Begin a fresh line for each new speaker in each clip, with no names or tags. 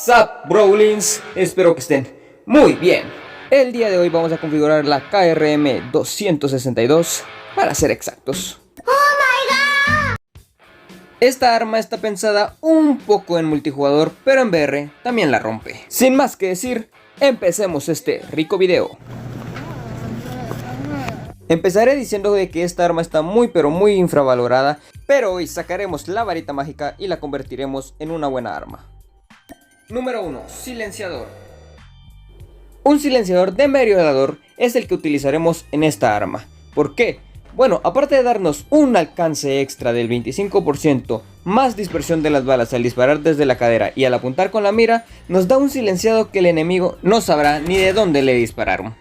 What's up, Brawlings? Espero que estén muy bien. El día de hoy vamos a configurar la KRM 262 para ser exactos. Esta arma está pensada un poco en multijugador, pero en VR también la rompe. Sin más que decir, empecemos este rico video. Empezaré diciendo de que esta arma está muy infravalorada, pero hoy sacaremos la varita mágica y la convertiremos en una buena arma. Número 1. Silenciador. Un silenciador de merodeador es el que utilizaremos en esta arma. ¿Por qué? Bueno, aparte de darnos un alcance extra del 25%, más dispersión de las balas al disparar desde la cadera y al apuntar con la mira, nos da un silenciado que el enemigo no sabrá ni de dónde le dispararon.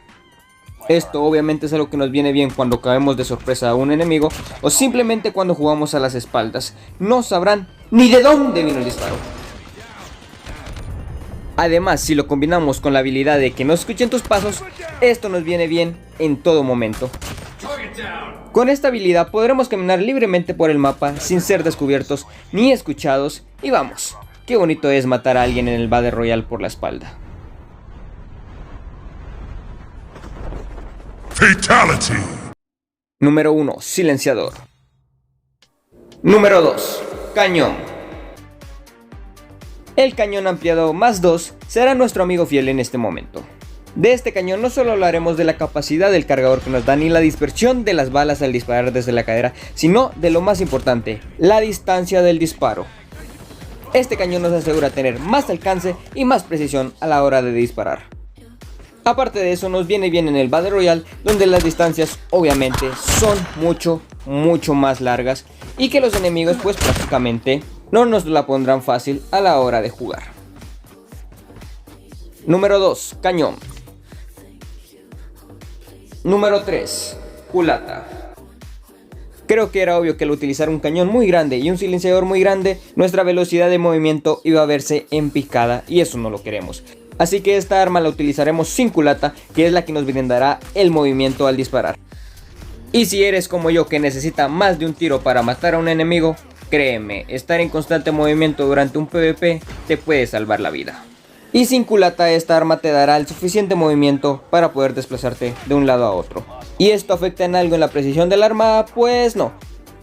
Esto obviamente es algo que nos viene bien cuando caemos de sorpresa a un enemigo o simplemente cuando jugamos a las espaldas. No sabrán ni de dónde vino el disparo. Además, si lo combinamos con la habilidad de que no escuchen tus pasos, esto nos viene bien en todo momento. Con esta habilidad podremos caminar libremente por el mapa sin ser descubiertos ni escuchados. Y vamos, qué bonito es matar a alguien en el Battle Royale por la espalda.
Fatality.
Número 1. Silenciador. Número 2. Cañón. El cañón ampliado más 2 será nuestro amigo fiel en este momento. De este cañón no solo hablaremos de la capacidad del cargador que nos da ni la dispersión de las balas al disparar desde la cadera, sino de lo más importante, la distancia del disparo. Este cañón nos asegura tener más alcance y más precisión a la hora de disparar. Aparte de eso, nos viene bien en el Battle Royale, donde las distancias obviamente son mucho más largas y que los enemigos pues prácticamente no nos la pondrán fácil a la hora de jugar. Número 2. Cañón. Número 3. Culata. Creo que era obvio que al utilizar un cañón muy grande y un silenciador muy grande, nuestra velocidad de movimiento iba a verse en picada y eso no lo queremos. Así que esta arma la utilizaremos sin culata, que es la que nos brindará el movimiento al disparar. Y si eres como yo que necesita más de un tiro para matar a un enemigo, créeme, estar en constante movimiento durante un PvP te puede salvar la vida. Y sin culata esta arma te dará el suficiente movimiento para poder desplazarte de un lado a otro. ¿Y esto afecta en algo en la precisión del arma? Pues no.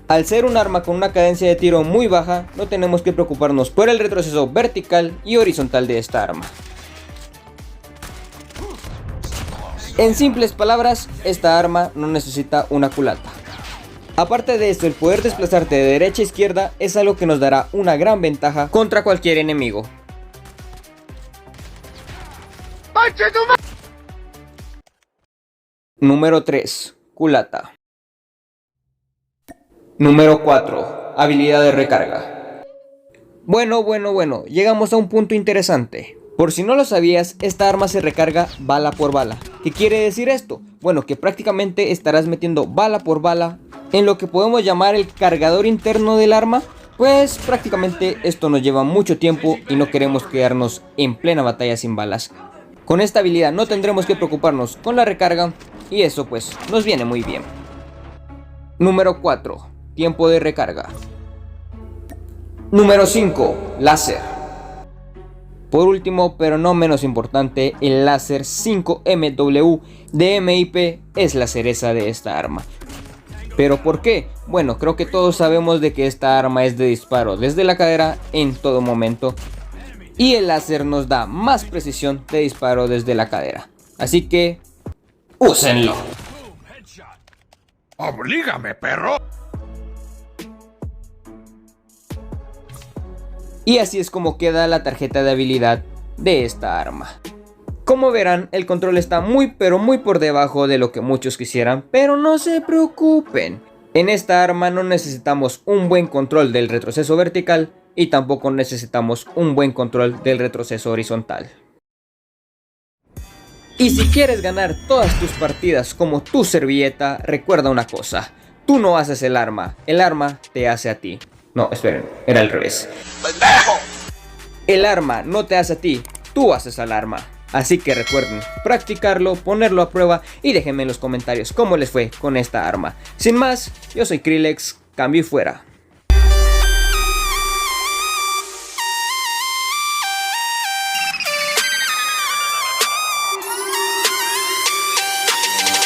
Al ser un arma con una cadencia de tiro muy baja, no tenemos que preocuparnos por el retroceso vertical y horizontal de esta arma. En simples palabras, esta arma no necesita una culata. Aparte de esto, el poder desplazarte de derecha a izquierda es algo que nos dará una gran ventaja contra cualquier enemigo. Número 3. Culata. Número 4. Habilidad de recarga. Bueno, llegamos a un punto interesante. Por si no lo sabías, esta arma se recarga bala por bala. ¿Qué quiere decir esto? Bueno, que prácticamente estarás metiendo bala por bala en lo que podemos llamar el cargador interno del arma. Pues prácticamente esto nos lleva mucho tiempo y no queremos quedarnos en plena batalla sin balas. Con esta habilidad no tendremos que preocuparnos con la recarga y eso pues nos viene muy bien. Número 4. Tiempo de recarga. Número 5. Láser. Por último, pero no menos importante, el láser 5MW de MIP es la cereza de esta arma. ¿Pero por qué? Bueno, creo que todos sabemos de que esta arma es de disparo desde la cadera en todo momento. Y el láser nos da más precisión de disparo desde la cadera. Así que, úsenlo.
Oblígame, perro.
Y así es como queda la tarjeta de habilidad de esta arma. Como verán, el control está muy por debajo de lo que muchos quisieran, pero no se preocupen. En esta arma no necesitamos un buen control del retroceso vertical y tampoco necesitamos un buen control del retroceso horizontal. Y si quieres ganar todas tus partidas como tu servilleta, recuerda una cosa: tú no haces el arma te hace a ti. No, esperen, era al revés. ¡Pendejo! El arma no te hace a ti, tú haces al arma. Así que recuerden practicarlo, ponerlo a prueba y déjenme en los comentarios cómo les fue con esta arma. Sin más, yo soy Krillex, cambio y fuera.